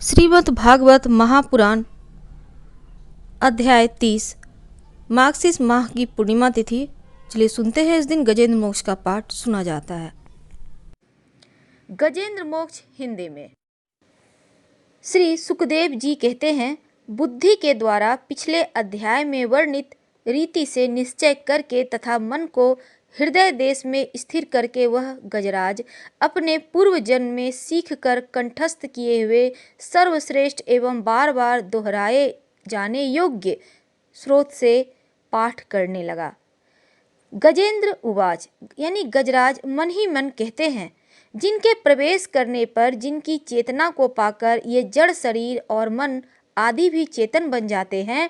श्रीमद् भागवत महापुराण अध्याय 30 मार्गशीर्ष माह की पूर्णिमा तिथि। चलिए सुनते हैं। इस दिन गजेंद्र मोक्ष का पाठ सुना जाता है। गजेंद्र मोक्ष हिंदी में। श्री सुखदेव जी कहते हैं, बुद्धि के द्वारा पिछले अध्याय में वर्णित रीति से निश्चय करके तथा मन को हृदय देश में स्थिर करके वह गजराज अपने पूर्व जन्म में सीख कर कंठस्थ किए हुए सर्वश्रेष्ठ एवं बार बार दोहराए जाने योग्य स्रोत से पाठ करने लगा। गजेंद्र उवाच यानी गजराज मन ही मन कहते हैं, जिनके प्रवेश करने पर जिनकी चेतना को पाकर ये जड़ शरीर और मन आदि भी चेतन बन जाते हैं,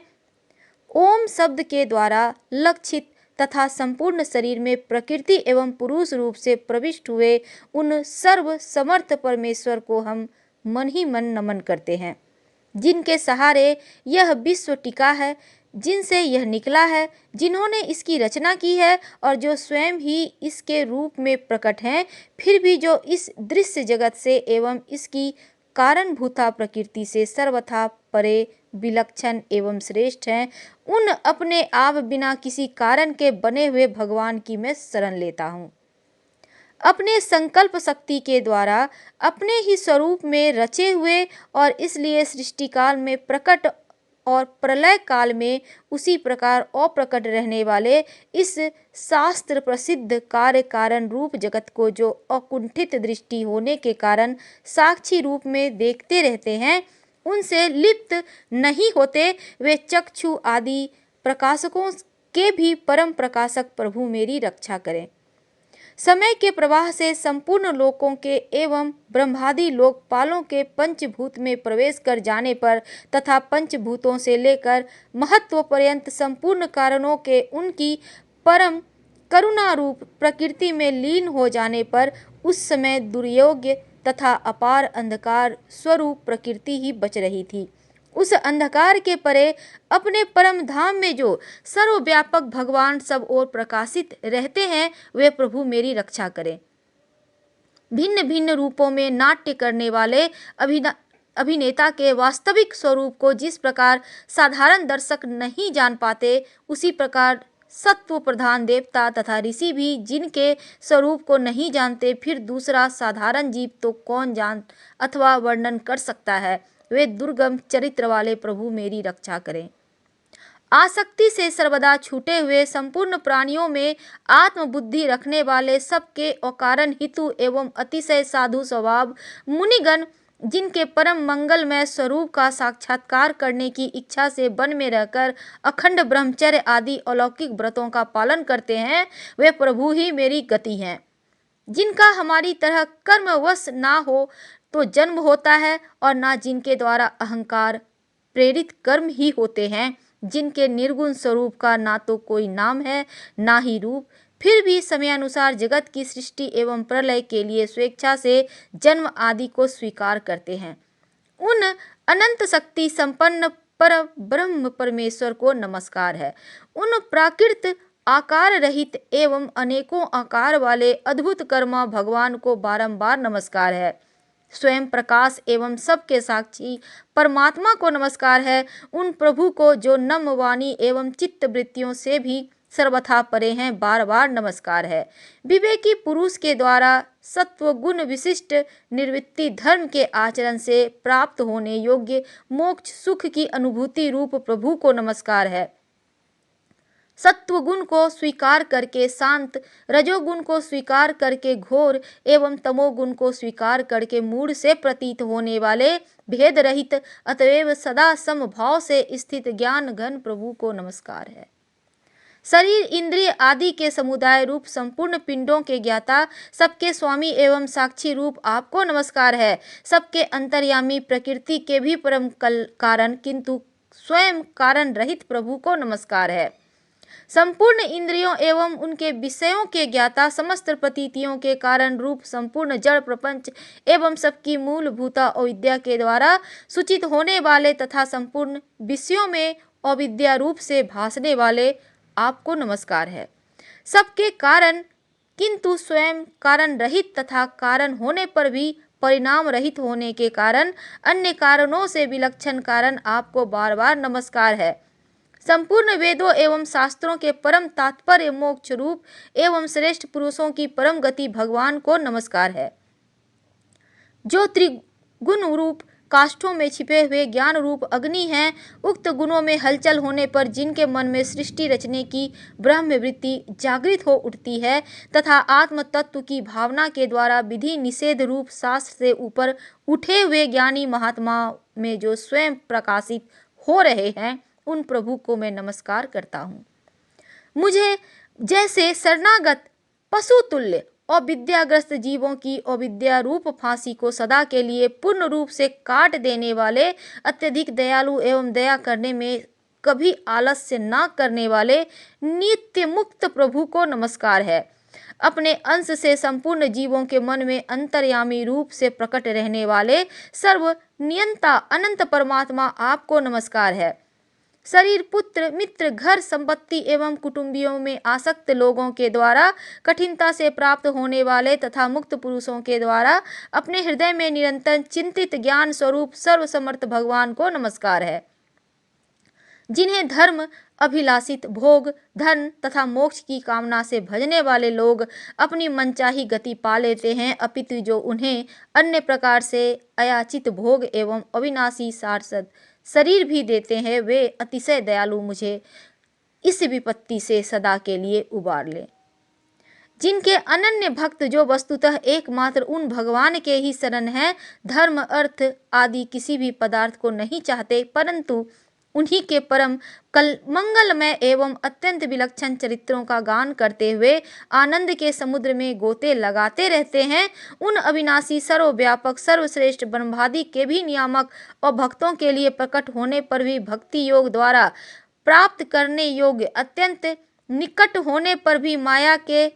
ओम शब्द के द्वारा लक्षित तथा संपूर्ण शरीर में प्रकृति एवं पुरुष रूप से प्रविष्ट हुए उन सर्व समर्थ परमेश्वर को हम मन ही मन नमन करते हैं, जिनके सहारे यह विश्व टिका है, जिनसे यह निकला है, जिन्होंने इसकी रचना की है और जो स्वयं ही इसके रूप में प्रकट हैं, फिर भी जो इस दृश्य जगत से एवं इसकी कारणभूता प्रकृति से सर्वथा परे विलक्षण एवं श्रेष्ठ हैं, उन अपने आप बिना किसी कारण के बने हुए भगवान की मैं शरण लेता हूँ। अपने संकल्प शक्ति के द्वारा अपने ही स्वरूप में रचे हुए और इसलिए सृष्टि काल में प्रकट और प्रलय काल में उसी प्रकार अप्रकट रहने वाले इस शास्त्र प्रसिद्ध कार्य कारण रूप जगत को जो अकुंठित दृष्टि होने के कारण साक्षी रूप में देखते रहते हैं, उनसे लिप्त नहीं होते, वे चक्षु आदि प्रकाशकों के भी परम प्रकाशक प्रभु मेरी रक्षा करें। समय के प्रवाह से संपूर्ण लोकों के एवं ब्रह्मादि लोकपालों के पंचभूत में प्रवेश कर जाने पर तथा पंचभूतों से लेकर महत्व पर्यंत संपूर्ण कारणों के उनकी परम करुणा रूप प्रकृति में लीन हो जाने पर उस समय दुर्योग्य तथा अपार अंधकार स्वरूप प्रकृति ही बच रही थी। उस अंधकार के परे अपने परम धाम में जो सर्वव्यापक भगवान सब ओर प्रकाशित रहते हैं, वे प्रभु मेरी रक्षा करें। भिन्न भिन्न रूपों में नाट्य करने वाले अभिनेता के वास्तविक स्वरूप को जिस प्रकार साधारण दर्शक नहीं जान पाते, उसी प्रकार सत्व प्रधान देवता तथा ऋषि भी जिनके स्वरूप को नहीं जानते, फिर दूसरा साधारण जीव तो कौन जान अथवा वर्णन कर सकता है। वे दुर्गम चरित्र वाले प्रभु मेरी रक्षा करें। आसक्ति से सर्वदा छूटे हुए संपूर्ण प्राणियों में आत्मबुद्धि रखने वाले सबके अकारण हितु एवं अतिशय साधु स्वभाव मुनिगण, जिनके परम मंगलमय स्वरूप का साक्षात्कार करने की इच्छा से वन में रहकर अखंड ब्रह्मचर्य आदि अलौकिक व्रतों का पालन करते हैं, वे प्रभु ही मेरी गति हैं। जिनका हमारी तरह कर्मवश ना हो तो जन्म होता है और ना जिनके द्वारा अहंकार प्रेरित कर्म ही होते हैं, जिनके निर्गुण स्वरूप का ना तो कोई नाम है ना ही रूप, फिर भी समयानुसार जगत की सृष्टि एवं प्रलय के लिए स्वेच्छा से जन्म आदि को स्वीकार करते हैं, उन अनंत शक्ति संपन्न पर ब्रह्म परमेश्वर को नमस्कार है। उन प्राकृत आकार रहित एवं अनेकों आकार वाले अद्भुत कर्मा भगवान को बारंबार नमस्कार है। स्वयं प्रकाश एवं सबके साक्षी परमात्मा को नमस्कार है। उन प्रभु को जो नम वाणी एवं चित्त वृत्तियों से भी सर्वथा परे हैं, बार बार नमस्कार है। विवेकी पुरुष के द्वारा सत्व गुण विशिष्ट निर्वृत्ति धर्म के आचरण से प्राप्त होने योग्य मोक्ष सुख की अनुभूति रूप प्रभु को नमस्कार है। सत्वगुण को स्वीकार करके शांत, रजोगुण को स्वीकार करके घोर एवं तमोगुण को स्वीकार करके मूढ़ से प्रतीत होने वाले भेद रहित अतएव सदा समभाव से स्थित ज्ञान घन प्रभु को नमस्कार है। शरीर इंद्रिय आदि के समुदाय रूप संपूर्ण पिंडों के ज्ञाता, सबके स्वामी एवं साक्षी रूप आपको नमस्कार है। सबके अंतर्यामी प्रकृति के भी परम कारण किंतु स्वयं कारण रहित प्रभु को नमस्कार है। संपूर्ण इंद्रियों एवं उनके विषयों के ज्ञाता, समस्त प्रतीतियों के कारण रूप संपूर्ण जड़ प्रपंच एवं सबकी मूलभूता अविद्या के द्वारा सूचित होने वाले तथा संपूर्ण विषयों में अविद्या रूप से भासने वाले आपको नमस्कार है। सबके कारण किंतु स्वयं कारण रहित तथा कारण होने पर भी परिणाम रहित होने के कारण, अन्य कारणों से विलक्षण कारण आपको बार बार नमस्कार है। संपूर्ण वेदों एवं शास्त्रों के परम तात्पर्य मोक्ष रूप एवं श्रेष्ठ पुरुषों की परम गति भगवान को नमस्कार है। जो त्रिगुण रूप काष्ठों में छिपे हुए ज्ञान रूप अग्नि हैं, उक्त गुणों में हलचल होने पर जिनके मन में सृष्टि रचने की ब्रह्म वृत्ति जागृत हो उठती है तथा आत्म तत्व की भावना के द्वारा विधि निषेध रूप शास्त्र से ऊपर उठे हुए ज्ञानी महात्माओं में जो स्वयं प्रकाशित हो रहे हैं, उन प्रभु को मैं नमस्कार करता हूँ। मुझे जैसे शरणागत पशु तुल्य अविद्याग्रस्त जीवों की अविद्या रूप फांसी को सदा के लिए पूर्ण रूप से काट देने वाले, अत्यधिक दयालु एवं दया करने में कभी आलस्य न करने वाले नित्य मुक्त प्रभु को नमस्कार है। अपने अंश से संपूर्ण जीवों के मन में अंतर्यामी रूप से प्रकट रहने वाले सर्व नियंता अनंत परमात्मा आपको नमस्कार है। शरीर, पुत्र, मित्र, घर, संपत्ति एवं कुटुंबियों में आसक्त लोगों के द्वारा कठिनता से प्राप्त होने वाले तथा मुक्त पुरुषों के द्वारा अपने हृदय में निरंतर चिंतित ज्ञान स्वरूप सर्वसमर्थ भगवान को नमस्कार है। जिन्हें धर्म अभिलाषित भोग, धन तथा मोक्ष की कामना से भजने वाले लोग अपनी मनचाही गति पा लेते हैं, अपितु जो उन्हें अन्य प्रकार से अयाचित भोग एवं अविनाशी शाश्वत शरीर भी देते हैं, वे अतिशय दयालु मुझे इस विपत्ति से सदा के लिए उबार ले। जिनके अनन्य भक्त जो वस्तुतः एकमात्र उन भगवान के ही शरण हैं, धर्म, अर्थ आदि किसी भी पदार्थ को नहीं चाहते, परंतु उन्हीं के परम मंगलमय एवं अत्यंत विलक्षण चरित्रों का गान करते हुए आनंद के समुद्र में गोते लगाते रहते हैं, उन अविनाशी सर्वव्यापक सर्वश्रेष्ठ ब्रह्मादि के भी नियामक और भक्तों के लिए प्रकट होने पर भी भक्ति योग द्वारा प्राप्त करने योग्य, अत्यंत निकट होने पर भी माया के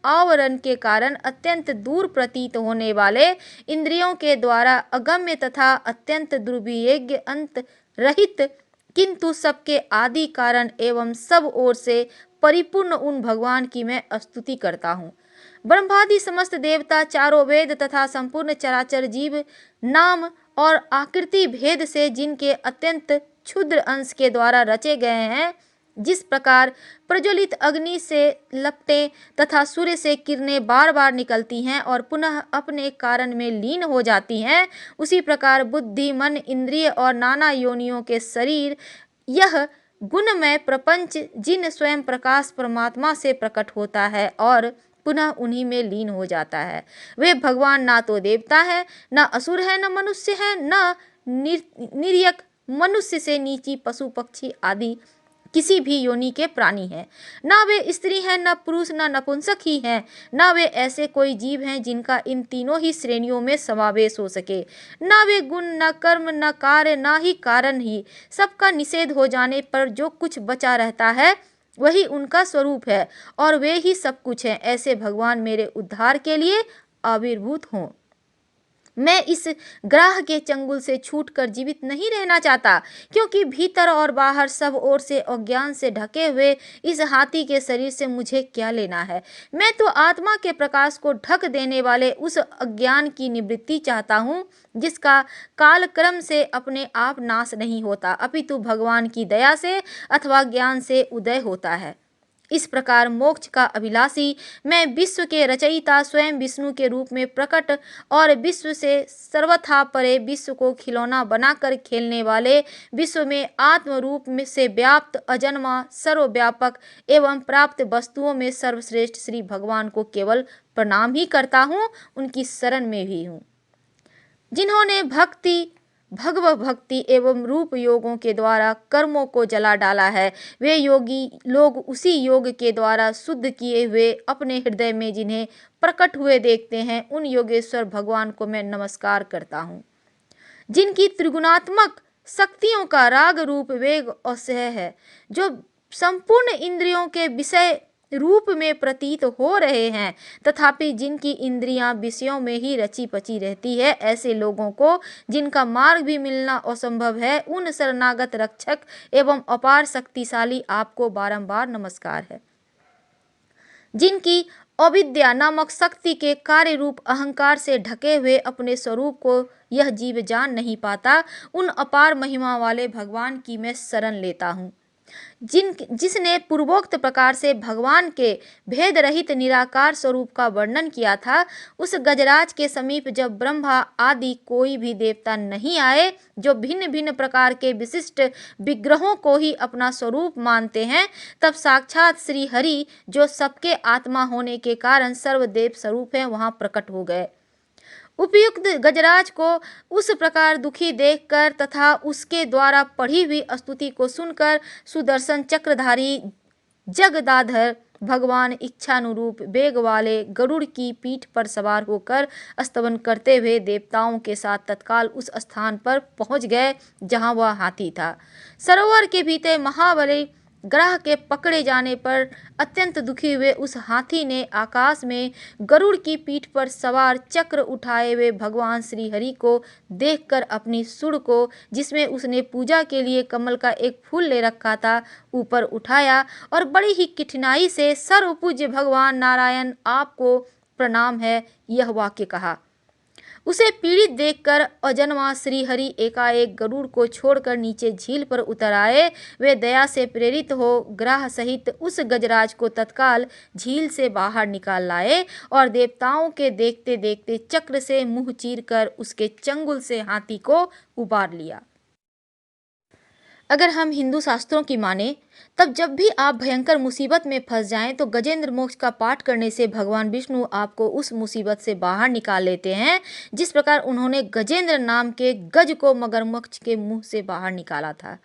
आवरण के कारण अत्यंत दूर प्रतीत होने वाले, इंद्रियों के द्वारा अगम्य तथा अत्यंत दुर्विवेज्ञ, अंत रहित किंतु सबके आदि कारण एवं सब ओर से परिपूर्ण उन भगवान की मैं स्तुति करता हूँ। ब्रह्मादि समस्त देवता, चारों वेद तथा संपूर्ण चराचर जीव नाम और आकृति भेद से जिनके अत्यंत क्षुद्र अंश के द्वारा रचे गए हैं, जिस प्रकार प्रज्वलित अग्नि से लपटें तथा सूर्य से किरणें बार बार निकलती हैं और पुनः अपने कारण में लीन हो जाती हैं, उसी प्रकार बुद्धि, मन, इंद्रिय और नाना योनियों के शरीर, यह गुणमय प्रपंच जिन स्वयं प्रकाश परमात्मा से प्रकट होता है और पुनः उन्हीं में लीन हो जाता है, वे भगवान ना तो देवता है, न असुर है, न मनुष्य है, न निर्यक मनुष्य से नीची पशु पक्षी आदि किसी भी योनि के प्राणी हैं, ना वे स्त्री हैं, न पुरुष, न नपुंसक ही हैं, ना वे ऐसे कोई जीव हैं जिनका इन तीनों ही श्रेणियों में समावेश हो सके, ना वे गुण, न कर्म, न कार्य, ना ही कारण ही, सबका निषेध हो जाने पर जो कुछ बचा रहता है वही उनका स्वरूप है और वे ही सब कुछ हैं। ऐसे भगवान मेरे उद्धार के लिए आविर्भूत हों। मैं इस ग्राह के चंगुल से छूटकर जीवित नहीं रहना चाहता, क्योंकि भीतर और बाहर सब ओर से अज्ञान से ढके हुए इस हाथी के शरीर से मुझे क्या लेना है। मैं तो आत्मा के प्रकाश को ढक देने वाले उस अज्ञान की निवृत्ति चाहता हूँ, जिसका कालक्रम से अपने आप नाश नहीं होता, अपितु भगवान की दया से अथवा ज्ञान से उदय होता है। इस प्रकार मोक्ष का अभिलाषी मैं विश्व के रचयिता स्वयं विष्णु के रूप में प्रकट और विश्व से सर्वथा परे, विश्व को खिलौना बनाकर खेलने वाले, विश्व में आत्म रूप में से व्याप्त अजन्मा सर्वव्यापक एवं प्राप्त वस्तुओं में सर्वश्रेष्ठ श्री भगवान को केवल प्रणाम ही करता हूँ, उनकी शरण में भी हूँ। जिन्होंने भगवत भक्ति एवं रूप योगों के द्वारा कर्मों को जला डाला है, वे योगी लोग उसी योग के द्वारा शुद्ध किए हुए अपने हृदय में जिन्हें प्रकट हुए देखते हैं, उन योगेश्वर भगवान को मैं नमस्कार करता हूँ। जिनकी त्रिगुणात्मक शक्तियों का राग रूप वेग असह्य है, जो संपूर्ण इंद्रियों के विषय रूप में प्रतीत हो रहे हैं, तथापि जिनकी इंद्रियां विषयों में ही रची पची रहती है, ऐसे लोगों को जिनका मार्ग भी मिलना असंभव है, उन शरणागत रक्षक एवं अपार शक्तिशाली आपको बारंबार नमस्कार है। जिनकी अविद्या नामक शक्ति के कार्य रूप अहंकार से ढके हुए अपने स्वरूप को यह जीव जान नहीं पाता। उन अपार महिमा वाले भगवान की मैं शरण लेता हूँ, जिसने पूर्वोक्त प्रकार से भगवान के भेद रहित निराकार स्वरूप का वर्णन किया था। उस गजराज के समीप जब ब्रह्मा आदि कोई भी देवता नहीं आए, जो भिन्न भिन्न प्रकार के विशिष्ट विग्रहों को ही अपना स्वरूप मानते हैं, तब साक्षात श्री हरि, जो सबके आत्मा होने के कारण सर्वदेव स्वरूप है, वहां प्रकट हो गए। उपयुक्त गजराज को उस प्रकार दुखी देखकर तथा उसके द्वारा पढ़ी हुई स्तुति को सुनकर सुदर्शन चक्रधारी जगदाधर भगवान इच्छानुरूप वेग वाले गरुड़ की पीठ पर सवार होकर स्तवन करते हुए देवताओं के साथ तत्काल उस स्थान पर पहुंच गए जहां वह हाथी था। सरोवर के भीतर महाबली ग्रह के पकड़े जाने पर अत्यंत दुखी हुए उस हाथी ने आकाश में गरुड़ की पीठ पर सवार चक्र उठाए हुए भगवान श्री हरि को देखकर अपनी सूंड को, जिसमें उसने पूजा के लिए कमल का एक फूल ले रखा था, ऊपर उठाया और बड़ी ही कठिनाई से सर्वपूज्य भगवान नारायण, आपको प्रणाम है, यह वाक्य कहा। उसे पीड़ित देखकर अजन्मा श्री हरि एकाएक गरुड़ को छोड़कर नीचे झील पर उतर आए। वे दया से प्रेरित हो ग्रह सहित उस गजराज को तत्काल झील से बाहर निकाल लाए और देवताओं के देखते देखते चक्र से मुंह चीरकर उसके चंगुल से हाथी को उबार लिया। अगर हम हिंदू शास्त्रों की माने, तब जब भी आप भयंकर मुसीबत में फंस जाएं तो गजेंद्र मोक्ष का पाठ करने से भगवान विष्णु आपको उस मुसीबत से बाहर निकाल लेते हैं, जिस प्रकार उन्होंने गजेंद्र नाम के गज को मगरमच्छ के मुंह से बाहर निकाला था।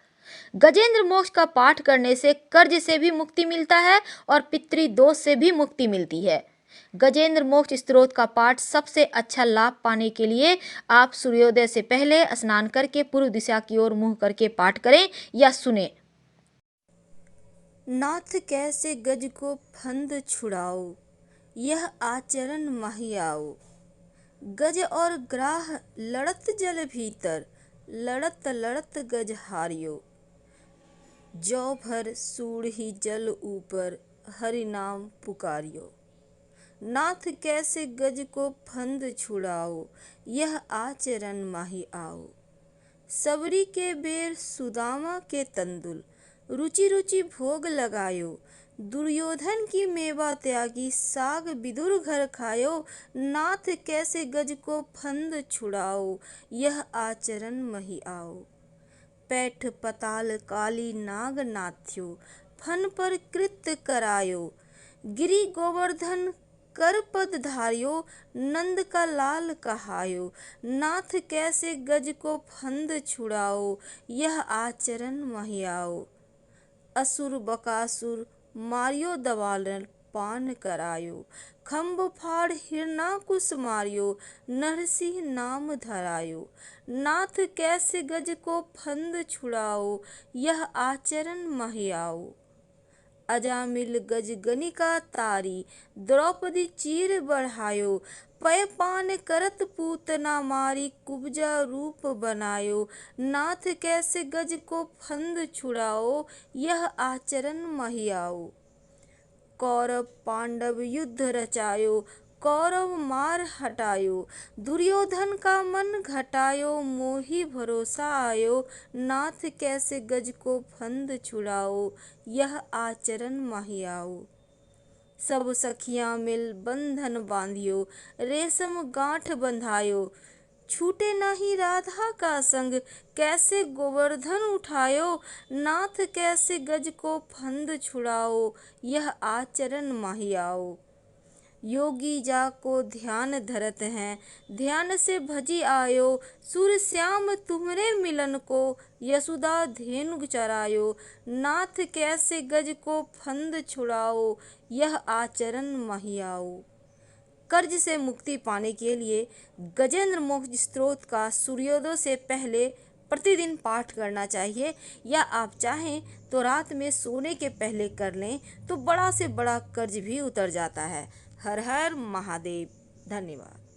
गजेंद्र मोक्ष का पाठ करने से कर्ज से भी मुक्ति मिलता है और पितृदोष से भी मुक्ति मिलती है। गजेंद्र मोक्ष स्तोत्र का पाठ सबसे अच्छा लाभ पाने के लिए आप सूर्योदय से पहले स्नान करके पूर्व दिशा की ओर मुंह करके पाठ करें या सुने। नाथ कैसे गज को फंद छुड़ाओ, यह आचरण माहियाओ। गज और ग्राह लड़त जल भीतर, लड़त लड़त गज हारियो। जौ भर सूढ़ ही जल ऊपर, हरि नाम पुकारियो। नाथ कैसे गज को फंद छुड़ाओ, यह आचरण माही आओ। सबरी के बेर सुदामा के तंदुल, रुचि रुचि भोग लगायो। दुर्योधन की मेवा त्यागी, साग विदुर घर खायो। नाथ कैसे गज को फंद छुड़ाओ, यह आचरण मही आओ। पैठ पताल काली नाग नाथ्यो, फन पर कृत्य करायो। गिरि गोवर्धन कर पद धारियो, नंद का लाल कहायो। नाथ कैसे गज को फंद छुड़ाओ, यह आचरण महियाओ। असुर बकासुर मारियो दवालन, पान करायो। खम्भ फाड़ हिरणाकुश मारियो, नरसिंह नाम धरायो। नाथ कैसे गज को फंद छुड़ाओ, यह आचरण महियाओ। अजामिल गज गनिका तारी, द्रौपदी चीर बढ़ायो। पय पान करत पूतना मारी, कुब्जा रूप बनायो। नाथ कैसे गज को फंद छुड़ाओ, यह आचरण महियाओ। कौरव पांडव युद्ध रचायो, कौरव मार हटायो। दुर्योधन का मन घटायो, मोहि भरोसा आयो। नाथ कैसे गज को फंद छुड़ाओ, यह आचरण महियाओ। सब सखियां मिल बंधन बांधियो, रेशम गांठ बंधायो। छूटे नहीं राधा का संग, कैसे गोवर्धन उठायो। नाथ कैसे गज को फंद छुड़ाओ, यह आचरण महियाओ। योगी जा को ध्यान धरत हैं, ध्यान से भजी आयो। सूर श्याम तुम्हरे मिलन को, यशोदा धेनु चरायो। नाथ कैसे गज को फंद छुड़ाओ, यह आचरण महियाओ। कर्ज से मुक्ति पाने के लिए गजेंद्र मोक्ष स्तोत्र का सूर्योदय से पहले प्रतिदिन पाठ करना चाहिए, या आप चाहें तो रात में सोने के पहले कर लें तो बड़ा से बड़ा कर्ज भी उतर जाता है। हर हर महादेव। धन्यवाद।